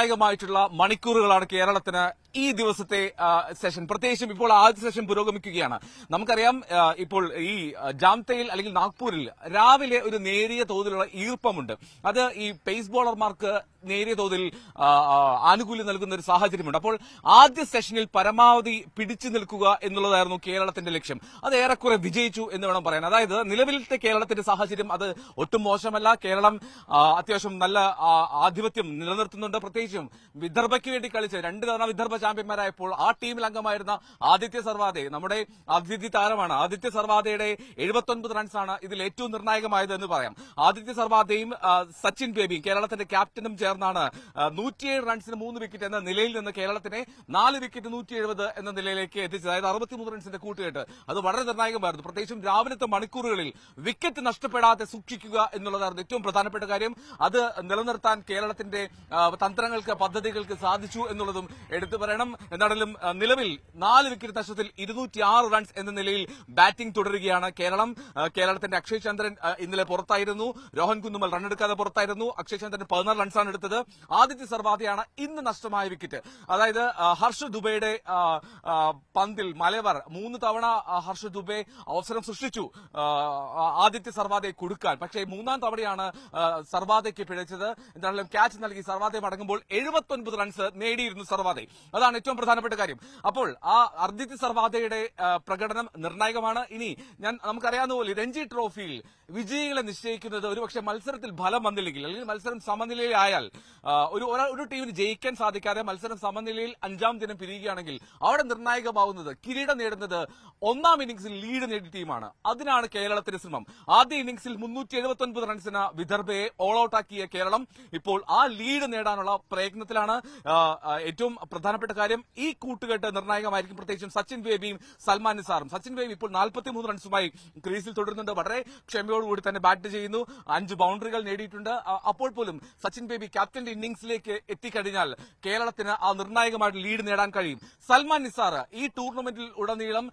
നിർണായകമായിട്ടുള്ള മണിക്കൂറുകളാണ് കേരളത്തിന് ഈ ദിവസത്തെ സെഷൻ. പ്രത്യേകിച്ചും ഇപ്പോൾ ആദ്യ സെഷൻ പുരോഗമിക്കുകയാണ്. നമുക്കറിയാം ഇപ്പോൾ ഈ ജാംതയിൽ അല്ലെങ്കിൽ നാഗ്പൂരിൽ രാവിലെ ഒരു നേരിയ തോതിലുള്ള ഈർപ്പമുണ്ട്. അത് ഈ പേസ് ബോളർമാർക്ക് നേരിയ തോതിൽ ആനുകൂല്യം നൽകുന്ന ഒരു സാഹചര്യമുണ്ട്. അപ്പോൾ ആദ്യ സെഷനിൽ പരമാവധി പിടിച്ചു നിൽക്കുക എന്നുള്ളതായിരുന്നു കേരളത്തിന്റെ ലക്ഷ്യം. അത് ഏറെക്കുറെ വിജയിച്ചു എന്ന് വേണം പറയാൻ. അതായത് നിലവിലത്തെ കേരളത്തിന്റെ സാഹചര്യം അത് ഒട്ടും മോശമല്ല. കേരളം അത്യാവശ്യം നല്ല ആധിപത്യം നിലനിർത്തുന്നുണ്ട്. പ്രത്യേകിച്ചും വിദർഭയ്ക്ക് വേണ്ടി കളിച്ച് 2 തവണ വിദർഭ ചാമ്പ്യന്മാരായപ്പോൾ ആ ടീമിൽ അംഗമായിരുന്ന ആദിത്യ സർവാദെ, നമ്മുടെ അതിഥി താരമാണ്. ആദിത്യ സർവാദയുടെ 79 റൺസാണ് ഇതിൽ ഏറ്റവും നിർണായകമായത് എന്ന് പറയാം. ആദിത്യ സർവാദയും സച്ചിൻ ബേബിയും കേരളത്തിന്റെ ക്യാപ്റ്റനും ചേർന്നാണ് 107 റൺസിന് 3 വിക്കറ്റ് എന്ന നിലയിൽ നിന്ന് കേരളത്തിനെ 4 വിക്കറ്റ് 170 എന്ന നിലയിലേക്ക് എത്തിച്ചത്. അതായത് 63 റൺസിന്റെ കൂട്ടുകെട്ട്. അത് വളരെ നിർണായകമായിരുന്നു. പ്രത്യേകിച്ചും രാവിലത്തെ മണിക്കൂറുകളിൽ വിക്കറ്റ് നഷ്ടപ്പെടാതെ സൂക്ഷിക്കുക എന്നുള്ളതായിരുന്നു ഏറ്റവും പ്രധാനപ്പെട്ട കാര്യം. അത് നിലനിർത്താൻ കേരളത്തിന്റെ തന്ത്രങ്ങൾക്ക്, പദ്ധതികൾക്ക് സാധിച്ചു എന്നുള്ളതും എടുത്തു പറയണം. എന്നാലും നിലവിൽ 4 വിക്കറ്റ് നഷ്ടത്തിൽ 206 റൺസ് എന്ന നിലയിൽ ബാറ്റിംഗ് തുടരുകയാണ് കേരളം. കേരളത്തിന്റെ അക്ഷയ് ചന്ദ്രൻ ഇന്നലെ പുറത്തായിരുന്നു. രോഹൻ കുന്നുമൽ റണ്ണെടുക്കാതെ പുറത്തായിരുന്നു. അക്ഷയ് ചന്ദ്രൻ 14 റൺസാണ് എടുത്തത്. ആദിത്യ സർവാദയാണ് ഇന്ന് നഷ്ടമായ വിക്കറ്റ്. അതായത് ഹർഷ് ദുബൈയുടെ പന്തിൽ മലബാർ 3 തവണ ഹർഷ് ദുബൈ അവസരം സൃഷ്ടിച്ചു ആദിത്യ സർവാദയെ കൊടുക്കാൻ. പക്ഷേ 3-ാം തവണയാണ് സർവാദയ്ക്ക് പിഴച്ചത്. എന്തായാലും ക്യാച്ച് നൽകി സർവാദയെ മടങ്ങുമ്പോൾ 79 റൺസ് നേടിയിരുന്നു സർവാദെ. അതാണ് ഏറ്റവും പ്രധാനപ്പെട്ട കാര്യം. അപ്പോൾ ആ ആദിത്യ സർവാദയുടെ പ്രകടനം നിർണായകമാണ്. ഇനി നമുക്കറിയാവുന്ന പോലെ രഞ്ജി ട്രോഫിയിൽ വിജയികളെ നിശ്ചയിക്കുന്നത് ഒരുപക്ഷെ മത്സരത്തിൽ ഫലം വന്നില്ലെങ്കിൽ, അല്ലെങ്കിൽ മത്സരം സമനിലയിലായാൽ, ഒരു ടീമിന് ജയിക്കാൻ സാധിക്കാതെ മത്സരം സമനിലയിൽ 5-ാം ദിനം പിരിയുകയാണെങ്കിൽ അവിടെ നിർണായകമാവുന്നത്, കിരീടം നേടുന്നത് 1-ാം ഇന്നിംഗ്സിൽ ലീഡ് നേടിയ ടീമാണ്. അതിനാണ് കേരളത്തിന്റെ ശ്രമം. ആദ്യ ഇന്നിംഗ്സിൽ 379 റൺസിന് വിദർഭയെ ഓൾ ഔട്ടാക്കിയ കേരളം ഇപ്പോൾ ആ ലീഡ് നേടാനുള്ള പ്രയത്നത്തിലാണ്. ഏറ്റവും പ്രധാനപ്പെട്ട കാര്യം, ഈ കൂട്ടുകെട്ട് നിർണായകമായിരിക്കും. പ്രത്യേകിച്ചും സച്ചിൻ ബേബിയും സൽമാൻ നിസാറും. സച്ചിൻ ബേബി ഇപ്പോൾ 43 റൺസുമായി ക്രീസിൽ തുടരുന്നുണ്ട്. വളരെ ക്ഷമയോടുകൂടി തന്നെ ബാറ്റ് ചെയ്യുന്നു. 5 ബൌണ്ടറികൾ നേടിയിട്ടുണ്ട്. അപ്പോൾ പോലും സച്ചിൻ ബേബി ക്യാപ്റ്റന്റെ ഇന്നിംഗ്സിലേക്ക് എത്തിക്കഴിഞ്ഞാൽ കേരളത്തിന് ആ നിർണായകമായിട്ട് ലീഡ് നേടാൻ കഴിയും. സൽമാൻ നിസാർ ഈ ടൂർണമെന്റിൽ ഉടനീളം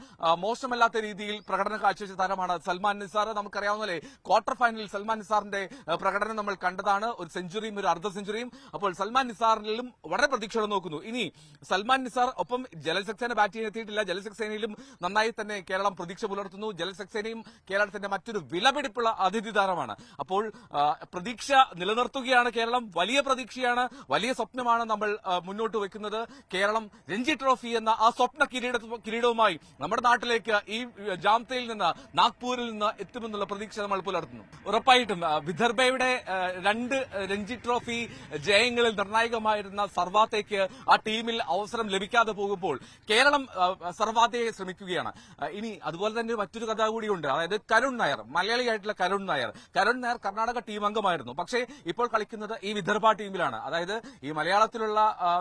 മോശമല്ലാത്ത രീതിയിൽ പ്രകടനം കാഴ്ചവെച്ച താരമാണ് സൽമാൻ നിസാർ. നമുക്കറിയാവുന്ന പോലെ ക്വാർട്ടർ ഫൈനലിൽ സൽമാൻ നിസാറിന്റെ പ്രകടനം നമ്മൾ കണ്ടതാണ്. ഒരു സെഞ്ചുറിയും ഒരു അർദ്ധ സെഞ്ചുറിയും. അപ്പോൾ സൽമാൻ നിസാറിലും വളരെ പ്രതീക്ഷയോടെ നോക്കുന്നു. ഇനി സൽമാൻ നിസാർ ഒപ്പം ജലൽ സക്സേന ബാറ്റ് ചെയ്യാൻ എത്തിയിട്ടില്ല. ജലൽ സക്സേനയിലും നന്നായി തന്നെ കേരളം പ്രതീക്ഷ പുലർത്തുന്നു. ജലൽ സക്സേനയും കേരളത്തിന്റെ മറ്റൊരു വിലപിടിപ്പുള്ള അതിഥി താരമാണ്. അപ്പോൾ പ്രതീക്ഷ നിലനിർത്തുകയാണ് കേരളം. വലിയ പ്രതീക്ഷയാണ്, വലിയ സ്വപ്നമാണ് നമ്മൾ മുന്നോട്ട് വെക്കുന്നത്. കേരളം രഞ്ജി ട്രോഫി എന്ന ആ സ്വപ്ന കിരീടവുമായി നമ്മുടെ നാട്ടിലേക്ക് ഈ ജാംതയിൽ നിന്ന്, നാഗ്പൂരിൽ നിന്ന് എത്തുമെന്നുള്ള പ്രതീക്ഷ നമ്മൾ പുലർത്തുന്നു. ഉറപ്പായിട്ടും വിദർഭയുടെ 2 രഞ്ജി ട്രോഫി ജയങ്ങളിൽ നിർണായകമായിരുന്ന സർവാത്തേക്ക് ആ ടീമിൽ അവസരം ലഭിക്കാതെ പോകുമ്പോൾ കേരളം സർവാത്തയെ ശ്രമിക്കുകയാണ്. ഇനി അതുപോലെ തന്നെ മറ്റൊരു കഥ കൂടിയുണ്ട്. അതായത് കരുൺ നായർ, മലയാളിയായിട്ടുള്ള കരുൺ നായർ കർണാടക ടീം അംഗമായിരുന്നു. പക്ഷേ ഇപ്പോൾ കളിക്കുന്നത് ഈ വിദർഭ ടീമിലാണ്. അതായത് ഈ മലയാളത്തിലുള്ള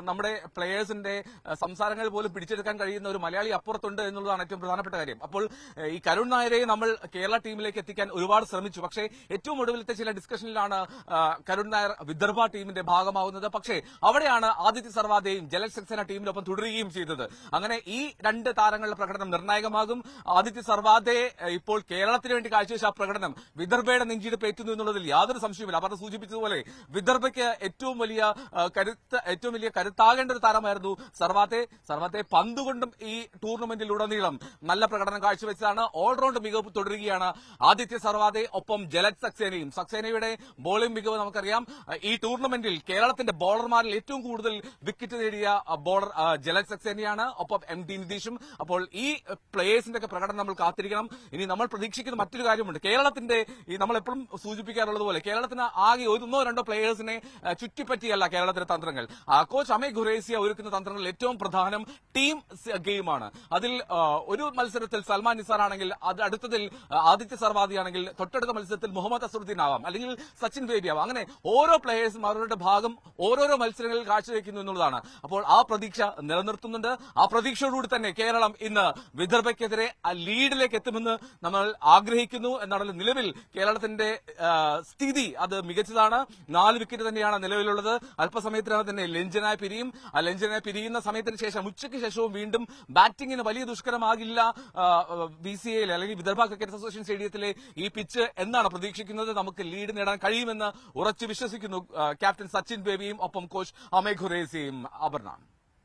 നമ്മുടെ പ്ലേയേഴ്സിന്റെ സംസാരങ്ങൾ പോലും പിടിച്ചെടുക്കാൻ കഴിയുന്ന ഒരു മലയാളി അപ്പുറത്തുണ്ട് എന്നുള്ളതാണ് ഏറ്റവും പ്രധാനപ്പെട്ട കാര്യം. അപ്പോൾ ഈ കരുൺ നായരെ നമ്മൾ കേരള ടീമിലേക്ക് എത്തിക്കാൻ ഒരുപാട് ശ്രമിച്ചു. പക്ഷേ ഏറ്റവും ഒടുവിലത്തെ ചില ഡിസ്കഷനിലാണ് കരുൺ നായർ വിദർഭ ടീമിന്റെ ഭാഗമാവുന്നത്. പക്ഷേ അവിടെയാണ് ആദിത്യ സർവാദയും ജലൽ സക്സേന ടീമിനൊപ്പം തുടരുകയും ചെയ്തത്. അങ്ങനെ ഈ 2 താരങ്ങളുടെ പ്രകടനം നിർണായകമാകും. ആദിത്യ സർവാദയെ ഇപ്പോൾ കേരളത്തിന് വേണ്ടി കാഴ്ചവെച്ച ആ പ്രകടനം വിദർഭയുടെ നെഞ്ചിട് പേറ്റുന്നു എന്നുള്ളതിൽ യാതൊരു സംശയമില്ല. അവർ സൂചിപ്പിച്ചതുപോലെ വിദർഭയ്ക്ക് ഏറ്റവും വലിയ കരുത്താകേണ്ട ഒരു താരമായിരുന്നു സർവാത്തെ പന്തുകൊണ്ടും ഈ ടൂർണമെന്റിലുടനീളം നല്ല പ്രകടനം കാഴ്ചവെച്ചതാണ്. ഓൾറൗണ്ട് മികവ് തുടരുകയാണ് ആദിത്യ സർവാദെ. ഒപ്പം ജലൽ സക്സേനയും. സക്സേനയുടെ ബോളിംഗ് മികവ് നമുക്കറിയാം. ഈ ടൂർണമെന്റിൽ കേരളത്തിന്റെ ബോളർമാരിൽ ഏറ്റവും കൂടുതൽ വിക്കറ്റ് നേടിയ ബോളർ ജലൽ സക്സേനയാണ്. ഒപ്പം MD നിതീഷും. അപ്പോൾ ഈ പ്ലേയേഴ്സിന്റെ ഒക്കെ പ്രകടനം നമ്മൾ കാത്തിരിക്കണം. ഇനി നമ്മൾ പ്രതീക്ഷിക്കുന്ന മറ്റൊരു കാര്യമുണ്ട്. കേരളത്തിന്റെ നമ്മൾ എപ്പോഴും സൂചിപ്പിക്കാറുള്ളത് പോലെ കേരളത്തിന് ആകെ 1-2 പ്ലേയേഴ്സിനെ ചുറ്റിപ്പറ്റിയല്ല കേരളത്തിലെ തന്ത്രങ്ങൾ. കോച്ച് അമേ ഖുറേസിയ ഒരുക്കുന്ന തന്ത്രങ്ങളിൽ ഏറ്റവും പ്രധാനം ടീം ഗെയിമാണ്. അതിൽ ഒരു മത്സരത്തിൽ സൽമാൻ നിസാർ ആണെങ്കിൽ, അത് അടുത്തതിൽ ആദിത്യ സർവാദിയാണെങ്കിൽ, തൊട്ടടുത്ത മത്സരത്തിൽ മുഹമ്മദ് അസറുദ്ദീൻ ആവാം, അല്ലെങ്കിൽ സച്ചിൻ ബേബി ആവാം. അങ്ങനെ ഓരോ പ്ലേയേഴ്സും അവരുടെ ഭാഗം ഓരോരോ മത്സരങ്ങളിൽ കാഴ്ചവെക്കുന്നു എന്നുള്ളതാണ്. അപ്പോൾ ആ പ്രതീക്ഷ നിലനിർത്തുന്നുണ്ട്. ആ പ്രതീക്ഷയോടുകൂടി തന്നെ കേരളം ഇന്ന് വിദർഭയ്ക്കെതിരെ ആ ലീഡിലേക്ക് എത്തുമെന്ന് നമ്മൾ ആഗ്രഹിക്കുന്നു എന്നാണ്. നിലവിൽ കേരളത്തിന്റെ സ്ഥിതി അത് മികച്ചതാണ്. 4 വിക്കറ്റ് തന്നെയാണ് നിലവിലുള്ളത്. അല്പസമയത്തിനകം തന്നെ ലഞ്ചനായി പിരിയും. ആ ലഞ്ചനായി പിരിയുന്ന സമയത്തിന് ശേഷം ഉച്ചയ്ക്ക് ശേഷവും വീണ്ടും ബാറ്റിംഗിന് വലിയ ദുഷ്കരമാകില്ല VCA അല്ലെങ്കിൽ വിദർഭ ക്രിക്കറ്റ് അസോസിയേഷൻ സ്റ്റേഡിയത്തിലെ ഈ പിച്ച് എന്നാണ് പ്രതീക്ഷിക്കുന്നത്. നമുക്ക് ലീഡ് നേടാൻ കഴിയുമെന്ന് ഉറച്ചു വിശ്വസിക്കുന്നു ക്യാപ്റ്റൻ സച്ചിൻ ബേബിയും ഒപ്പം കോച്ച് അമേ ഖുറേസിയും. അപർണ.